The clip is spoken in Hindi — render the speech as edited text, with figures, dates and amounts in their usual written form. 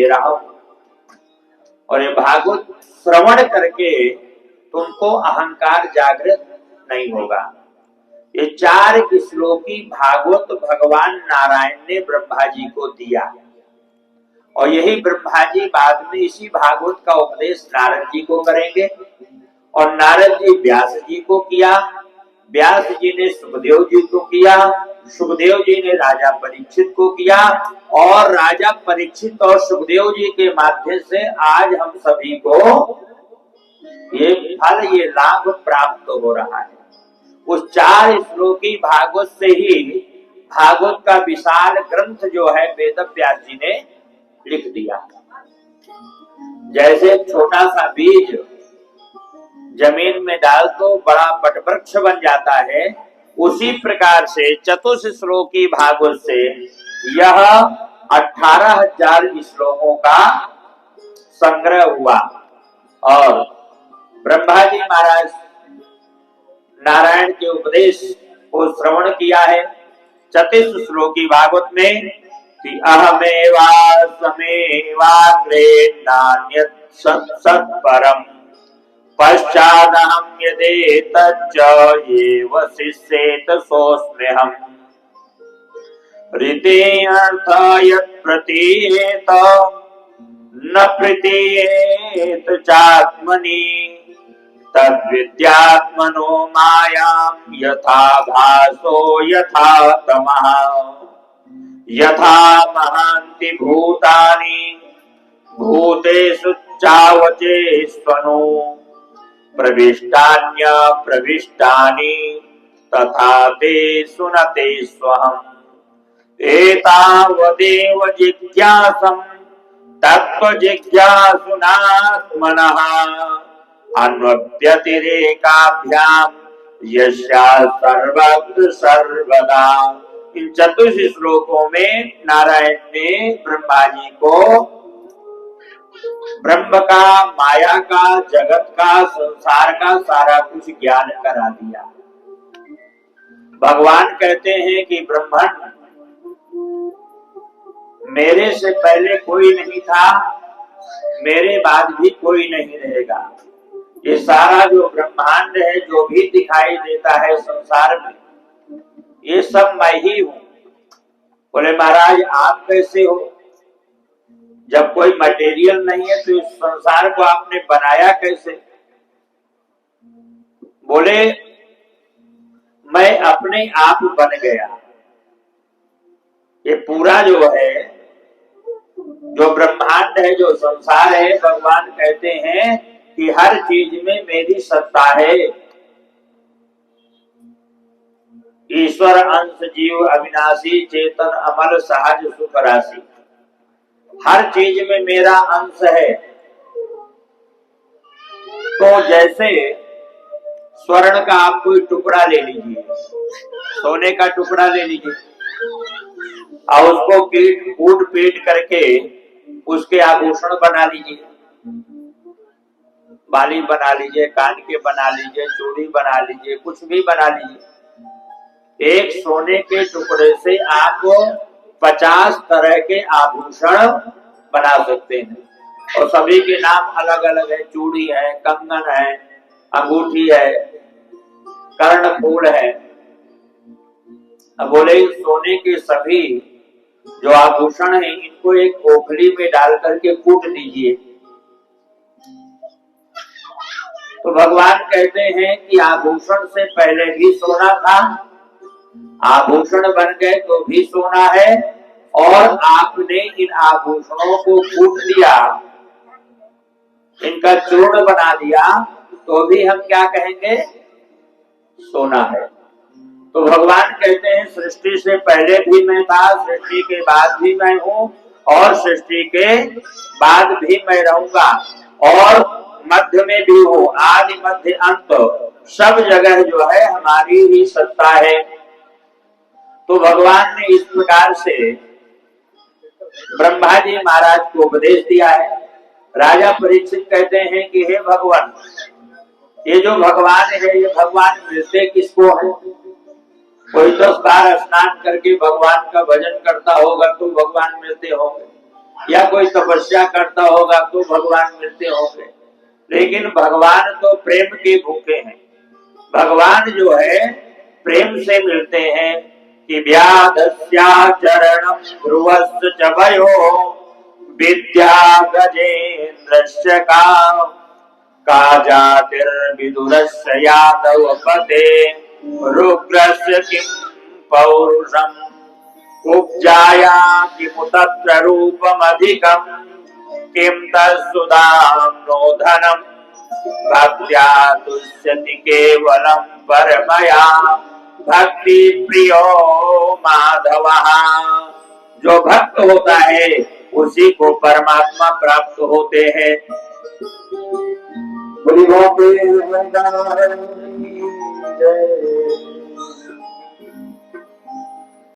दे रहा हूं और ये भागवत श्रवण करके तुमको अहंकार जागृत नहीं होगा। ये 4 श्लोकी भागवत भगवान नारायण ने ब्रह्मा जी को दिया और यही ब्रह्मा जी बाद में इसी भागवत का उपदेश नारद जी को करेंगे और नारद जी व्यास जी को किया, व्यास जी ने सुखदेव जी को किया, सुखदेव जी ने राजा परीक्षित को किया और राजा परीक्षित और सुखदेव जी के माध्यम से आज हम सभी को ये फल, ये लाभ प्राप्त हो रहा है। उस 4 श्लोकी भागवत से ही भागवत का विशाल ग्रंथ जो है वेद व्यास जी ने लिख दिया। जैसे छोटा सा बीज जमीन में डाल तो बड़ा वटवृक्ष बन जाता है, उसी प्रकार से चतुर्थ श्लोकी भागवत से यह 18,000 श्लोकों का संग्रह हुआ और ब्रह्मा जी महाराज नारायण के उपदेश को श्रवण किया है चतुर्थ श्लोकी भागवत में कि अहमेवा समेवाग्रे नान्यत् सत् परम पश्चादहं यदेतच्च एव शिष्येत सोऽस्म्यहम् ऋतेऽर्थ यत् प्रतीयेत न प्रतीयेत चात्मनि तद्विद्यात्मनो मायां यथा भासो यथा तमः यथा महान्ति भूतानि भूतेषु चावचेष्वनु प्रविष्टान्य प्रविष्टानि तथा ते सुनते स्वहम् एतावदेव जिज्ञासं तत्त्व जिज्ञासुनात्मनः अन्वव्यतिरेकाभ्यां यस्या सर्वत्र सर्वदा। इन चतुर्थ श्लोकों में नारायण ने ब्रह्मा जी को ब्रह्म का, माया का, जगत का, संसार का सारा कुछ ज्ञान करा दिया। भगवान कहते हैं कि ब्रह्मन मेरे से पहले कोई नहीं था, मेरे बाद भी कोई नहीं रहेगा। ये सारा जो ब्रह्मांड है, जो भी दिखाई देता है संसार में, ये सब मैं ही हूं। बोले महाराज आप कैसे हो? जब कोई मटेरियल नहीं है तो इस संसार को आपने बनाया कैसे? बोले मैं अपने आप बन गया। ये पूरा जो है, जो ब्रह्मांड है, जो संसार है, भगवान कहते हैं कि हर चीज में मेरी सत्ता है। ईश्वर अंश जीव अविनाशी चेतन अमल सहज सुख राशि, हर चीज में मेरा अंश है। तो जैसे स्वर्ण का आप कोई टुकड़ा ले लीजिए, सोने का टुकड़ा ले लीजिए और उसको कूट पीट करके उसके आभूषण बना लीजिए, बाली बना लीजिए, कान के बना लीजिए, चूड़ी बना लीजिए, कुछ भी बना लीजिए। एक सोने के टुकड़े से आप 50 तरह के आभूषण बना सकते हैं और सभी के नाम अलग अलग है। चूड़ी है, कंगन है, अंगूठी है, कर्णफूल है। अब बोले सोने के सभी जो आभूषण है इनको एक खोखली में डाल करके कूट दीजिए। तो भगवान कहते हैं कि आभूषण से पहले भी सोना था, आभूषण बन गए तो भी सोना है और आपने इन आभूषणों को कूट दिया, इनका चूर्ण बना दिया तो भी हम क्या कहेंगे? सोना है। तो भगवान कहते हैं सृष्टि से पहले भी मैं था, सृष्टि के बाद भी मैं हूँ और सृष्टि के बाद भी मैं रहूंगा और मध्य में भी हूँ। आदि मध्य अंत सब जगह जो है हमारी ही सत्ता है। तो भगवान ने इस प्रकार से ब्रह्मा जी महाराज को उपदेश दिया है। राजा परीक्षित कहते हैं कि हे भगवान, ये जो भगवान है ये भगवान मिलते किसको है? कोई 10 बार स्नान करके भगवान का भजन करता होगा तो भगवान मिलते होंगे। या कोई तपस्या करता होगा तो भगवान मिलते होंगे, लेकिन भगवान तो प्रेम के भूखे हैं। भगवान जो है प्रेम से मिलते हैं कि व्याधस्याचरणं ध्रुवस्य च भयो विद्या गजेन्द्रस्य का जातिर्विदुरस्य यादव पते रुग्रस्य किं पौरुषम् उपजाया किमुतत्र रूपमधिकम् किं तत्सुधां नो धनम् भक्त्या तुष्यति केवलं परमया भक्ति प्रियो माधवः। जो भक्त होता है उसी को परमात्मा प्राप्त होते हैं। बोली बाबे भगवान की जय।